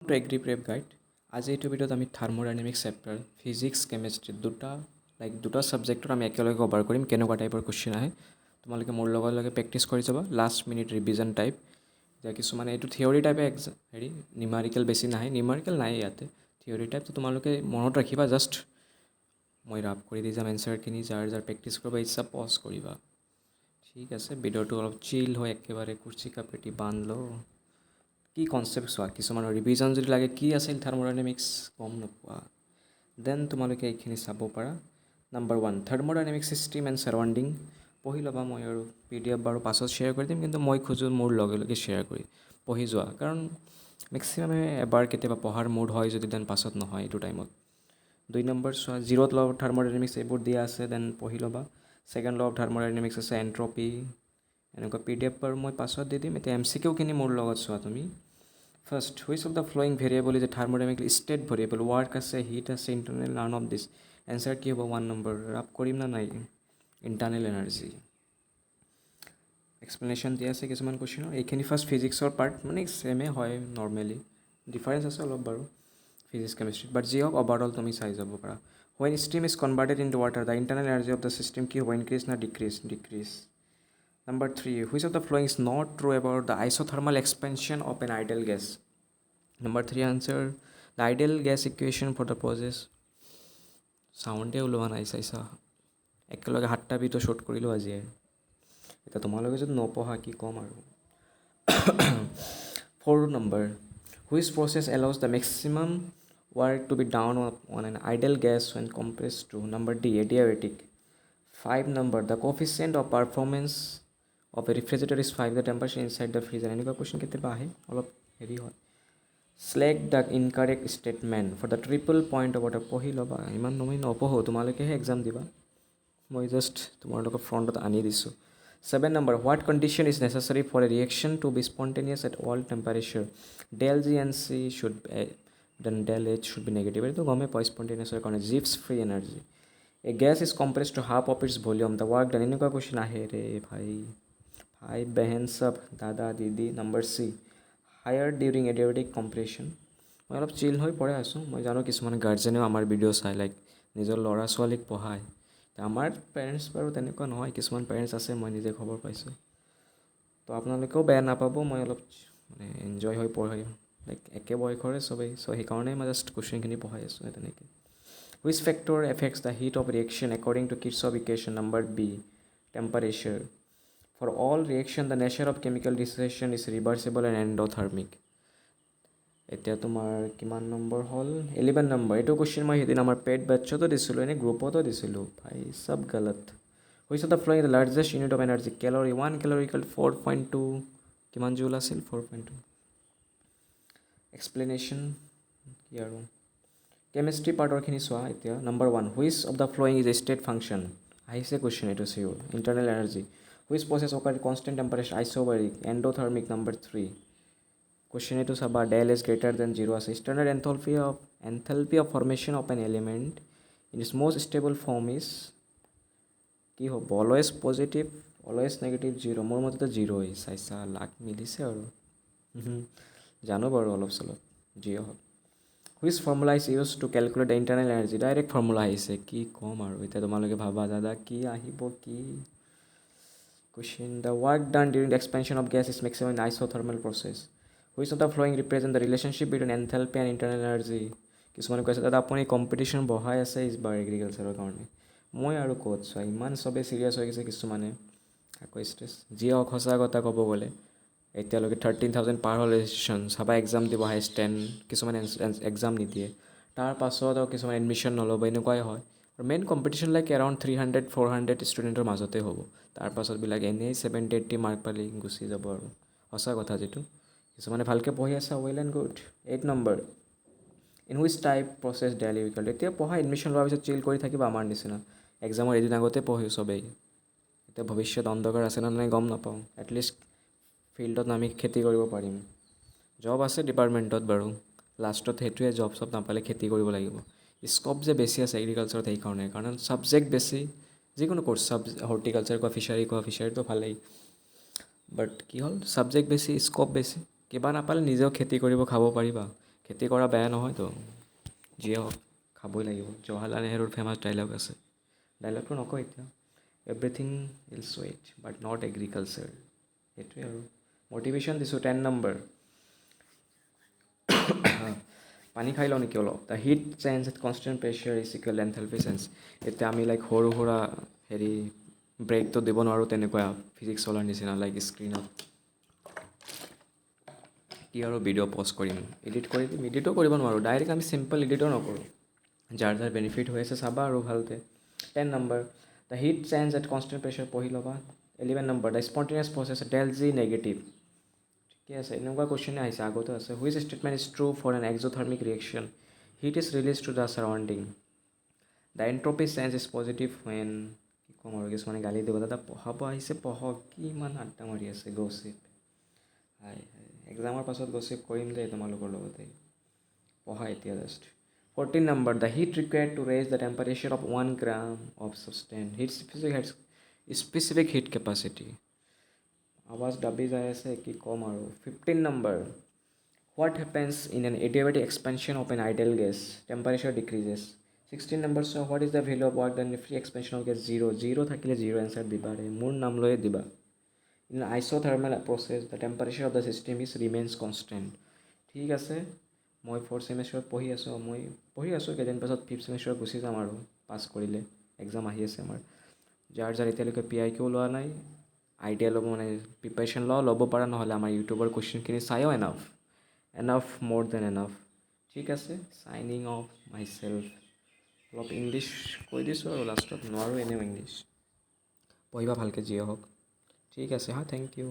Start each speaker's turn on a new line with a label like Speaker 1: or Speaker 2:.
Speaker 1: Two agri prep guide. আজি এইটো ভিডিঅ'ত আমি থাৰ্মোডাইনামিক্স চেপ্টাৰ ফিজিক্স কেমেষ্ট্ৰি দুটা ছাবজেক্টত আমি একেলগে কভাৰ কৰিম কেনেকুৱা টাইপৰ কুৱেশ্যন আহে। তোমালোকে মোৰ লগে প্ৰেক্টিছ কৰি যাবা, লাষ্ট মিনিট ৰিভিজন টাইপ। এতিয়া কিছুমানে এইটো থিয়ৰী টাইপে নিউমাৰিকেল বেছি নাহে, নিউমাৰিকেল নাই ইয়াতে, থিয়ৰী টাইপ। তোমালোকে মনত ৰাখিবা, জাষ্ট মই ৰাপ কৰি দি যাম এনচাৰখিনি। যাৰ প্ৰেক্টিছ কৰিব ইচ্ছা পজ কৰিবা, ঠিক আছে। ভিডিঅ'টো অলপ চিল হয়, একেবাৰে কুৰ্চি কাপেটি বান্ধ লওঁ। কি কনচেপ্ট চোৱা, কিছুমানৰ ৰিভিজন যদি লাগে কি আছিল থাৰ্মোডাইনামিক্স গম নোপোৱা, দেন তোমালোকে এইখিনি চাব পাৰা। নাম্বাৰ 1 থাৰ্মোডাইনামিক্স ছিষ্টেম এণ্ড ছাৰাউণ্ডিং পঢ়ি ল'বা। মই আৰু PDF বাৰু পাছত শ্বেয়াৰ কৰি দিম, কিন্তু মই খোজোঁ মোৰ লগে শ্বেয়াৰ কৰি পঢ়ি যোৱা, কাৰণ মেক্সিমামে এবাৰ কেতিয়াবা পঢ়াৰ মুড হয় যদি, দেন পাছত নহয় এইটো টাইমত। 2 নম্বৰ চোৱা, জিৰ'ত ল' অফ থাৰ্মোডাইনামিক্স এইবোৰ দিয়া আছে, দেন পঢ়ি ল'বা। ছেকেণ্ড ল' অফ থাৰ্মোডাইনামিক্স আছে এণ্ট্ৰপি, এনেকুৱা PDF বাৰু মই পাছত দি দিম। এতিয়া MCQখিনি মোৰ লগত চোৱা তুমি। First, which of the following variable is a thermodynamic state variable? Work আছে, হিট আছে, internal, none of this. Answer কি হ'ব? 1 নম্বৰ। ৰাপ কৰিম না নাই? Internal energy. এক্সপ্লেনেশ্যন দিয়া আছে কিছুমান কুৱেশ্যনৰ। এইখিনি ফাৰ্ষ্ট ফিজিক্সৰ পাৰ্ট, মানে ছেমে হয় নৰ্মেলি, ডিফাৰেঞ্চ আছে অলপ বাৰু ফিজিক্স কেমেষ্ট্ৰিত, বাট যি হওক অভাৰঅল তুমি চাই যাব পাৰা। When steam is converted into water, the internal energy of the system কি হ'ব? ইনক্ৰিজ না decrease? Number 3, which of the following is not true about the isothermal expansion of an ideal gas? Number 3 answer, the ideal gas equation for the process. চাউণ্ডে ওলোৱা নাই চাইছা, একেলগে 7টা video' shoot কৰিলোঁ আজি। এতিয়া তোমালোকে যদি নপঢ়া কি ক'ম আৰু। 4 number, which process allows the maximum work to be done on an ideal gas when compressed to? Number D, adiabatic. 5 number, the coefficient of performance of a refrigerator is 5, the temperature inside the freezer. এনেকুৱা question কেতিয়াবা আহে, অলপ হেৰি হয়। select the incorrect statement for the triple point of order. পঢ়ি ল'বা, ইমান মই নপঢ়োঁ, তোমালোকেহে এক্সাম দিবা, মই জাষ্ট তোমালোকৰ ফ্ৰণ্টত আনি দিছোঁ। 7 number, what condition is necessary for a reaction to be spontaneous at all temperature? del G and C should be, then del H should be negative. এইটো গমে পাই স্পণ্টেনিয়াছৰ কাৰণে। Gibbs free energy. A gas is compressed to half of its volume, the work done. এনেকুৱা question আহে ৰে ভাই বেহেন সব দাদা দিদি। Number C, higher during adiabatic compression. মই অলপ চিল হৈ পঢ়াই আছোঁ, মই জানো কিছুমান গাৰ্জেনেও আমাৰ ভিডিঅ' চাই, লাইক নিজৰ ল'ৰা ছোৱালীক পঢ়ায়। আমাৰ পেৰেণ্টছ বাৰু তেনেকুৱা নহয়, কিছুমান পেৰেণ্টছ আছে মই নিজে খবৰ পাইছোঁ, তো আপোনালোকেও বেয়া নাপাব, মই অলপ মানে এনজয় হৈ পঢ়াই, লাইক একে বয়সৰে চবেই, চ' সেইকাৰণেই মই জাষ্ট কুৱেশ্যনখিনি পঢ়াই আছোঁ তেনেকৈ। Which factor affects the heat of reaction according to Kirchhoff equation? Number B, temperature. For all reaction, the nature of chemical dissociation is reversible and endothermic. এতিয়া তোমাৰ কিমান নম্বৰ হ'ল? 11 নম্বৰ। এইটো কুৱেশ্যন মই সেইদিন আমাৰ পেড বেটছতো দিছিলোঁ, এনেই গ্ৰুপতো দিছিলোঁ, ভাই চব গলত। Which of the flowing the largest unit of energy? Calorie. 1 calorie equal 4.2 কিমান জুল আছিল? 4.2। এক্সপ্লেনেশ্যন কি আৰু, কেমেষ্ট্ৰি পাৰ্টৰখিনি চোৱা এতিয়া। Number 1, which of the following is a state function? আহিছে কুৱেশ্যন এইটো চিয়'ৰ। Internal energy. Which process occurs at constant temperature? Isobaric. Endothermic. Number 3. Question এইটো চাবা, del is greater than 0 আছে। Standard enthalpy of formation of an element in its most stable form is কি হ'ব? Always positive, always negative, 0. মোৰ মতেতো 0 চাইছা, লাখ মিলিছে আৰু জানো বাৰু অলপ চলপ, যিয়ে হওক। Which formula is used to calculate the internal energy? Direct formula আহিছে, কি ক'ম আৰু। এতিয়া তোমালোকে ভাবা দাদা কি আহিব কি question. The work done during the expansion of gas is maximum in isothermal process. Which of the following represent the relationship between enthalpy and internal energy? কিছুমানে কৈছে দাদা আপুনি কম্পিটিশ্যন বঢ়াই আছে এইবাৰ এগ্ৰিকালচাৰৰ কাৰণে। মই আৰু ক'ত চোৱা, ইমান চবেই চিৰিয়াছ হৈ গৈছে কিছুমানে, আকৌ ষ্ট্ৰেছ। যিয়ে হওক সঁচা কথা ক'ব গ'লে এতিয়ালৈকে 13,000 পাৰ হ'ল ৰেজিষ্ট্ৰেশ্যন। চাবা এক্সাম দিব হায়েষ্ট 10, কিছুমানে এক্সাম নিদিয়ে, তাৰ পাছত আৰু কিছুমান এডমিশ্যন নল'ব, এনেকুৱাই হয়। আৰু মেইন কম্পিটিশ্যন লাইক এৰাউণ্ড 300-400 ষ্টুডেণ্টৰ মাজতে হ'ব। তাৰপাছতবিলাক এনেই 70-80 মাৰ্ক পালি গুচি যাব আৰু, সঁচা কথা যিটো। কিছুমানে ভালকৈ পঢ়ি আছে, well and good. 8 number, in which type process ডেইলি উইকেল? এতিয়া পঢ়া, এডমিশ্যন লোৱাৰ পিছত চিল কৰি থাকিব আমাৰ নিচিনা। এক্সামৰ এদিন আগতে পঢ়ি চবেই, এতিয়া ভৱিষ্যত অন্ধকাৰ আছে নে নাই গম নাপাওঁ। এটলিষ্ট ফিল্ডত আমি খেতি কৰিব পাৰিম। জব আছে ডিপাৰ্টমেণ্টত বাৰু, লাষ্টত সেইটোৱে, জব চব নাপালে খেতি কৰিব লাগিব। স্ক'প যে বেছি আছে এগ্ৰিকালচাৰত সেইকাৰণে, কাৰণ ছাবজেক্ট বেছি। যিকোনো ক'ৰ্ছ, হৰ্টিকালচাৰ কোৱা, ফিছাৰী কোৱা, ফিছাৰীটো ভালেই, বাট কি হ'ল ছাবজেক্ট বেছি, স্ক'প বেছি। কিবা নাপালে নিজেও খেতি কৰিব খাব পাৰিবা, খেতি কৰা বেয়া নহয়তো, যিয়ে হওক খাবই লাগিব। জৱাহৰলাল নেহৰুৰ ফেমাছ ডাইলগ আছে, ডাইলগটো নকওঁ এতিয়া, everything will sweet but not agriculture. সেইটোৱে আৰু মটিভেশ্যন দিছোঁ। 10 নম্বৰ, পানী খাই লওঁ নেকি অলপ। The heat change at constant pressure is equal enthalpy change. এতিয়া আমি লাইক সৰু সুৰা হেৰি ব্ৰেকটো দিব নোৱাৰোঁ তেনেকুৱা ফিজিক্স চলাৰ নিচিনা লাইক স্ক্ৰীণত কি আৰু ভিডিঅ' পষ্ট কৰিম, এডিট কৰি দিম। এডিটো কৰিব নোৱাৰোঁ, ডাইৰেক্ট আমি চিম্পল এডিটো নকৰোঁ। যাৰ যাৰ বেনিফিট হৈ আছে চাবা আৰু ভালকৈ। 10 number, the heat change at constant pressure পঢ়ি ল'বা। 11 number, the spontaneous process del G negative. ঠিকে আছে, এনেকুৱা কুৱেশ্যনে আহিছে, আগতে আছে। Which statement is true for an exothermic reaction, heat is release to the surrounding. The entropy change is positive when, কি ক'ম আৰু, কিছুমানে গালি দিব। দাদা পঢ়াব আহিছে পঢ়ক, কি ইমান আড্ডা মাৰি আছে গছিপ। হাই হাই, এক্সামৰ পাছত গছিপ কৰিম দেই তোমালোকৰ লগতে, পঢ়া এতিয়া জাষ্ট। 14 number, the heat required to raise the temperature of 1 gram of substance heat specific heat capacity. আৱাজ দাবি যাই আছে, কি ক'ম আৰু। 15 number, what happens in an adiabatic expansion of an ideal gas, temperature decreases. 16 number, so' what is the value of work done in free expansion of gas, zero' থাকিলে zero' answer দিবা ৰে, মোৰ নাম লৈয়ে দিবা। In আইচ'থাৰ্মেল process the temperature of the system is remains constant. ঠিক আছে, মই 4th ছেমিষ্টাৰত পঢ়ি আছোঁ, কেইদিন পাছত 5th ছেমিষ্টাৰত গুচি যাম আৰু পাছ কৰিলে। এক্সাম আহি আছে আমাৰ। যাৰ এতিয়ালৈকে PIQ লোৱা নাই, আইডিয়া ল'ব মানে প্ৰিপাৰেশ্যন ল'ব পৰা, নহ'লে আমাৰ ইউটিউবৰ কুৱেশ্যনখিনি চায়ো এনাফ মোৰ দেন এনাফ। ঠিক আছে, চাইনিং অফ মাই চেল্ফ। অলপ ইংলিছ কৈ দিছোঁ আৰু লাষ্টত, নোৱাৰোঁ এনেও ইংলিছ। পঢ়িবা ভালকৈ যিয়ে হওক। ঠিক আছে, থেংক ইউ।